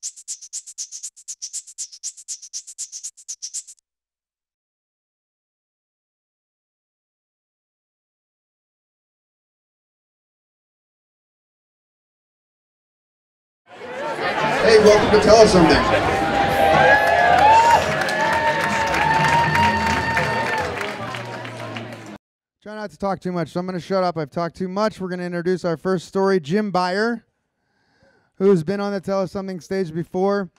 Hey, welcome to Tell Us Something. Try not to talk too much, so I'm going to shut up. I've talked too much. We're going to introduce our first story, Jim Beyer, who's been on the Tell Us Something stage before.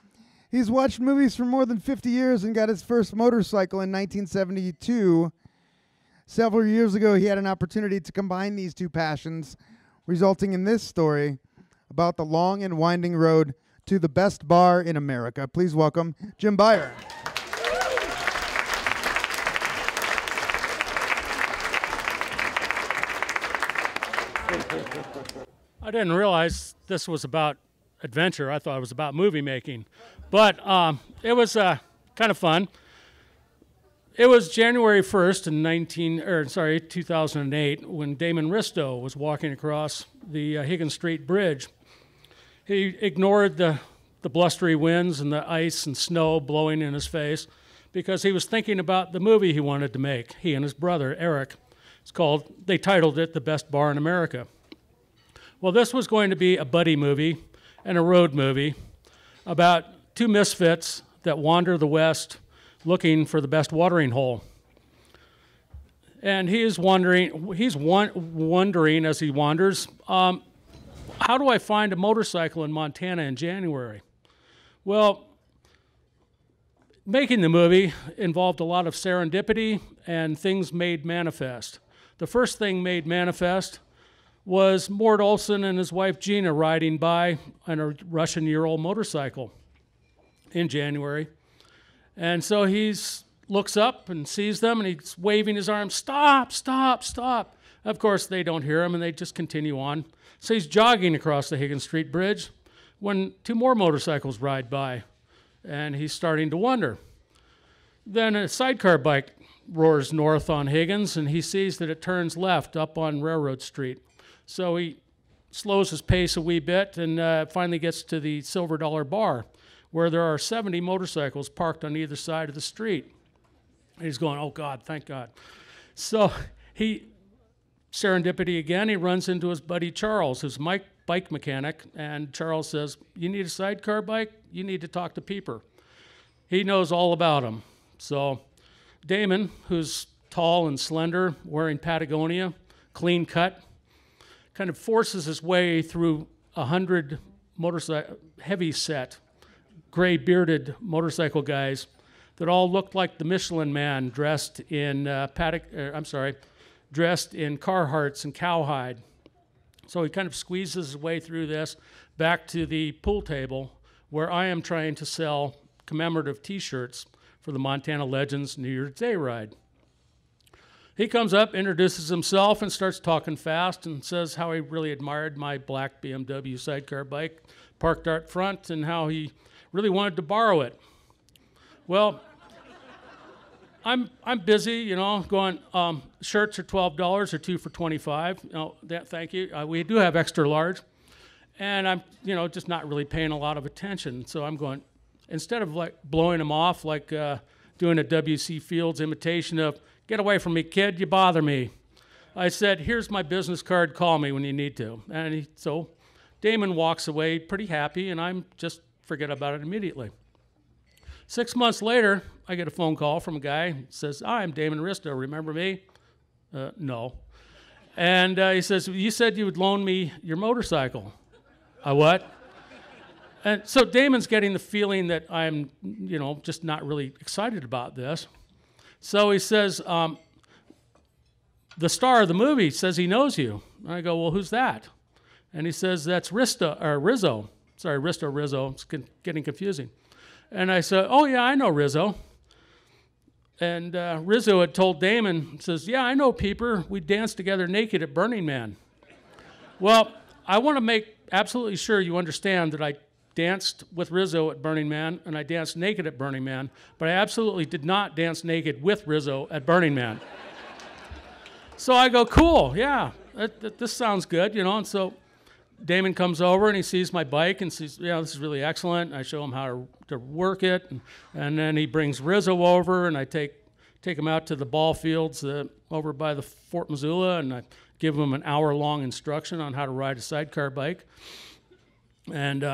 He's watched movies for more than 50 years and got his first motorcycle in 1972. Several years ago, he had an opportunity to combine these two passions, resulting in this story about the long and winding road to the best bar in America. Please welcome Jim Beyer. I didn't realize this was about adventure. I thought it was about movie making, but it was kind of fun. It was January 1st in 2008 when Damon Ristau was walking across the Higgins Street Bridge. He ignored the blustery winds and the ice and snow blowing in his face because he was thinking about the movie he wanted to make, he and his brother, Eric. They titled it The Best Bar in America. Well, this was going to be a buddy movie and a road movie about two misfits that wander the West looking for the best watering hole. And he's wondering as he wanders, how do I find a motorcycle in Montana in January? Well, making the movie involved a lot of serendipity and things made manifest. The first thing made manifest was Mort Olson and his wife Gina riding by on a Russian-year-old motorcycle in January. And so he looks up and sees them and he's waving his arms, stop, stop, stop. Of course, they don't hear him and they just continue on. So he's jogging across the Higgins Street Bridge when two more motorcycles ride by and he's starting to wonder. Then a sidecar bike roars north on Higgins and he sees that it turns left up on Railroad Street. So he slows his pace a wee bit and finally gets to the Silver Dollar Bar where there are 70 motorcycles parked on either side of the street. And he's going, oh God, thank God. So serendipity again, he runs into his buddy Charles, who's a bike mechanic, and Charles says, you need a sidecar bike? You need to talk to Peeper. He knows all about him. So Damon, who's tall and slender, wearing Patagonia, clean cut, kind of forces his way through 100 heavy set, gray bearded motorcycle guys that all looked like the Michelin Man dressed in dressed in Carhartts and cowhide. So he kind of squeezes his way through this back to the pool table where I am trying to sell commemorative t-shirts for the Montana Legends New Year's Day ride. He comes up, introduces himself, and starts talking fast and says how he really admired my black BMW sidecar bike parked out front and how he really wanted to borrow it. Well, I'm busy, you know, going, shirts are $12 or two for $25. No, thank you. We do have extra large. And I'm, just not really paying a lot of attention. So I'm going, instead of like blowing him off, like doing a W.C. Fields imitation of, get away from me, kid, you bother me. I said, here's my business card, call me when you need to. And so Damon walks away pretty happy, and I'm just forget about it immediately. 6 months later, I get a phone call from a guy who says, hi, I'm Damon Ristau, remember me? No. And he says, you said you would loan me your motorcycle. I what? And so Damon's getting the feeling that I'm, just not really excited about this. So he says, the star of the movie says he knows you. And I go, well, who's that? And he says, that's Rizzo. Sorry, Rizzo. It's getting confusing. And I said, oh, yeah, I know Rizzo. And Rizzo had told Damon, says, yeah, I know Peeper. We danced together naked at Burning Man. Well, I want to make absolutely sure you understand that I danced with Rizzo at Burning Man, and I danced naked at Burning Man, but I absolutely did not dance naked with Rizzo at Burning Man. So I go, cool, yeah, this sounds good, And so Damon comes over and he sees my bike and sees, yeah, this is really excellent. I show him how to work it, and then he brings Rizzo over, and I take him out to the ball fields over by the Fort Missoula, and I give him an hour-long instruction on how to ride a sidecar bike. And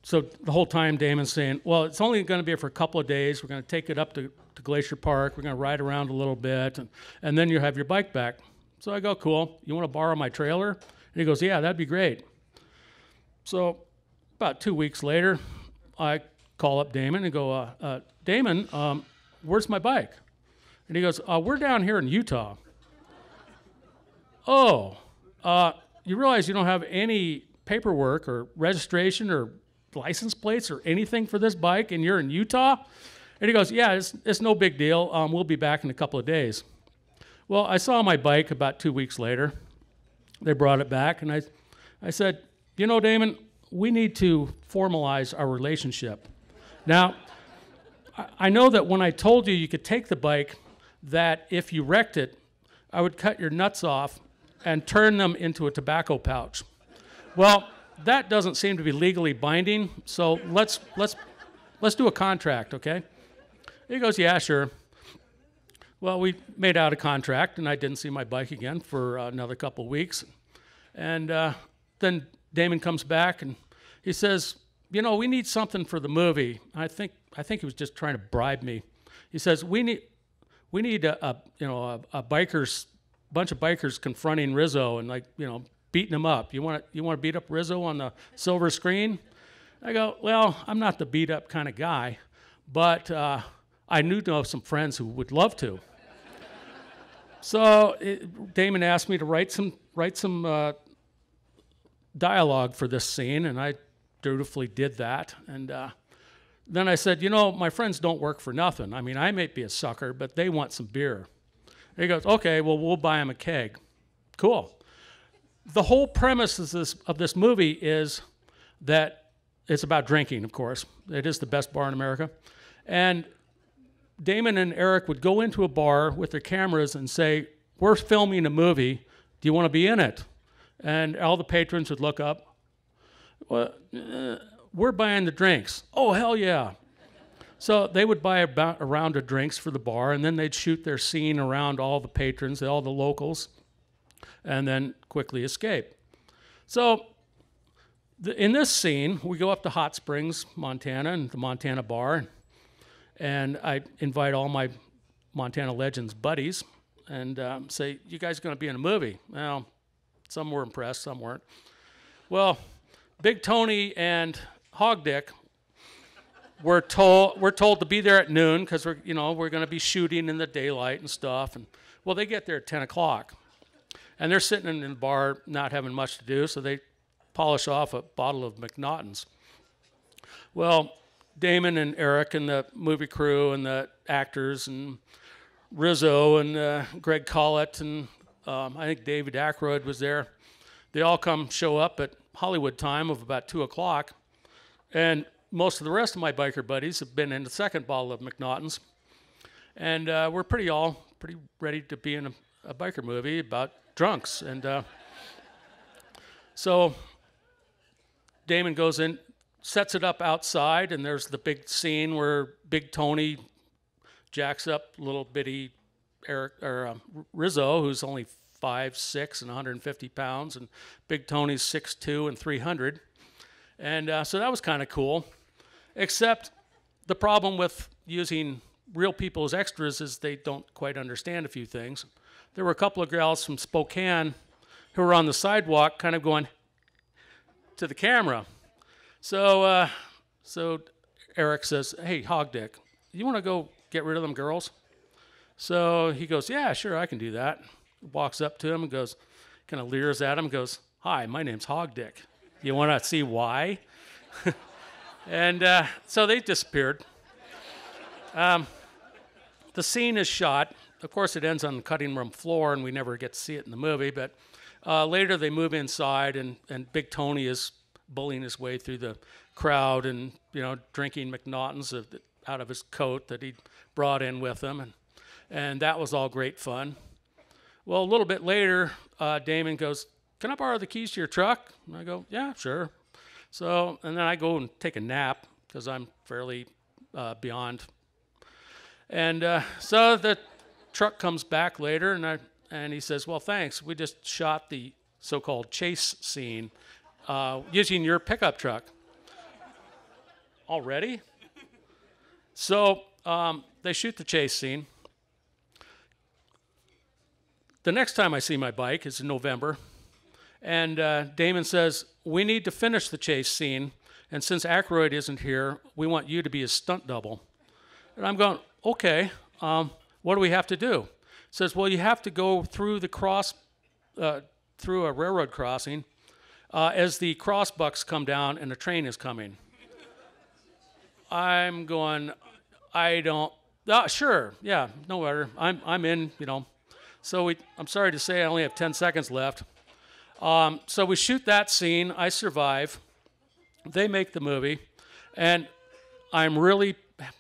so the whole time Damon's saying, well, it's only going to be for a couple of days. We're going to take it up to Glacier Park. We're going to ride around a little bit, and then you have your bike back. So I go, cool. You want to borrow my trailer? And he goes, yeah, that'd be great. So about 2 weeks later, I call up Damon and go, Damon, where's my bike? And he goes, we're down here in Utah. Oh, you realize you don't have any paperwork or registration or license plates or anything for this bike, and you're in Utah? And he goes, yeah, it's no big deal. We'll be back in a couple of days. Well, I saw my bike about 2 weeks later. They brought it back, and I said, you know, Damon, we need to formalize our relationship. Now, I know that when I told you you could take the bike, that if you wrecked it, I would cut your nuts off and turn them into a tobacco pouch. Well, that doesn't seem to be legally binding, so let's do a contract, okay? He goes, yeah, sure. Well, we made out a contract, and I didn't see my bike again for another couple of weeks. And then Damon comes back, and he says, you know, we need something for the movie. I think he was just trying to bribe me. He says, we need a bunch of bikers confronting Rizzo and, like, you know, beating him up. You want to beat up Rizzo on the silver screen? I go, well, I'm not the beat up kind of guy, but I know some friends who would love to. So Damon asked me to write some dialogue for this scene, and I dutifully did that. And then I said, you know, my friends don't work for nothing. I mean, I may be a sucker, but they want some beer. And he goes, okay, well, we'll buy them a keg. Cool. The whole premise of this movie is that it's about drinking, of course. It is the best bar in America. And Damon and Eric would go into a bar with their cameras and say, we're filming a movie. Do you want to be in it? And all the patrons would look up. Well, we're buying the drinks. Oh, hell yeah. So they would buy a round of drinks for the bar, and then they'd shoot their scene around all the patrons, all the locals, and then quickly escape. So in this scene, we go up to Hot Springs, Montana, and the Montana bar, and I invite all my Montana Legends buddies and say, you guys are going to be in a movie. Well, some were impressed, some weren't. Well, Big Tony and Hog Dick we're told to be there at noon because we're going to be shooting in the daylight and stuff. And well, they get there at 10 o'clock, and they're sitting in the bar not having much to do, so they polish off a bottle of McNaughton's. Well, Damon and Eric and the movie crew and the actors and Rizzo and Greg Collett and I think David Aykroyd was there. They all show up at Hollywood time of about 2 o'clock, and most of the rest of my biker buddies have been in the second bottle of McNaughton's, and we're pretty ready to be in a biker movie about drunks. And so Damon goes in, sets it up outside, and there's the big scene where Big Tony jacks up little bitty Rizzo, who's only 5'6" and 150 pounds, and Big Tony's 6'2" and 300. And so that was kind of cool, except the problem with using real people as extras is they don't quite understand a few things. There were a couple of gals from Spokane who were on the sidewalk kind of going to the camera. So Eric says, hey, Hog Dick, you want to go get rid of them girls? So he goes, yeah, sure, I can do that. Walks up to him and goes, kind of leers at him and goes, hi, my name's Hog Dick. You want to see why? And so they disappeared. The scene is shot. Of course, it ends on the cutting room floor, and we never get to see it in the movie. But later they move inside, and Big Tony is bullying his way through the crowd and, drinking McNaughton's out of his coat that he brought in with him. And that was all great fun. Well, a little bit later, Damon goes, can I borrow the keys to your truck? And I go, yeah, sure. So, and then I go and take a nap because I'm fairly beyond. And so the truck comes back later, and he says, well, thanks. We just shot the so-called chase scene using your pickup truck. Already? So they shoot the chase scene. The next time I see my bike is in November, and Damon says, we need to finish the chase scene, and since Aykroyd isn't here, we want you to be his stunt double. And I'm going, okay, what do we have to do? He says, well, you have to go through the through a railroad crossing as the crossbucks come down and a train is coming. I'm going, sure, yeah, no matter, I'm in, you know. So I'm sorry to say I only have 10 seconds left. So we shoot that scene. I survive. They make the movie. And I'm really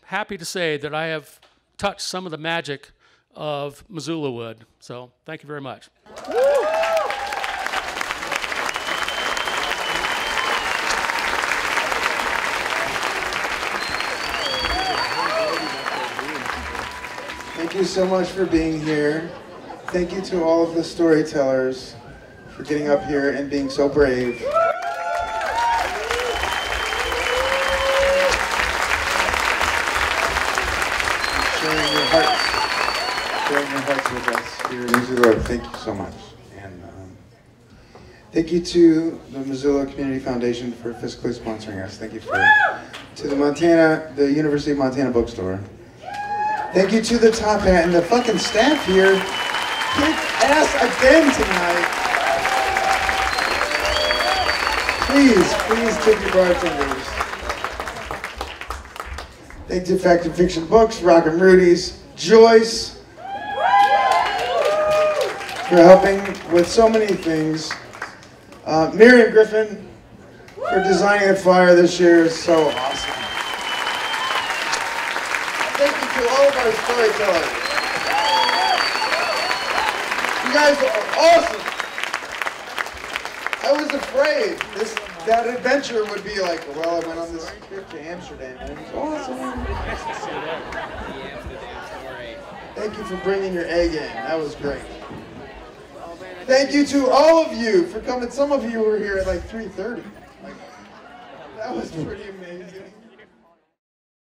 happy to say that I have touched some of the magic of Missoula wood. So thank you very much. Thank you so much for being here. Thank you to all of the storytellers for getting up here and being so brave. Sharing your hearts with us here in Missoula. Thank you so much. And thank you to the Missoula Community Foundation for fiscally sponsoring us. Thank you to the University of Montana Bookstore. Thank you to the Top Hat and the fucking staff here. Kick ass again tonight. Please tip your bartenders. Thank you to Fact and Fiction Books, Rockin' Rudy's, Joyce, for helping with so many things. Miriam Griffin for designing the flyer this year is so awesome. Thank you to all of our storytellers. You guys are awesome. I was afraid that adventure would be like, well, I went on this trip to Amsterdam and it was awesome. Thank you for bringing your A game. That was great. Thank you to all of you for coming. Some of you were here at like 3:30. That was pretty amazing.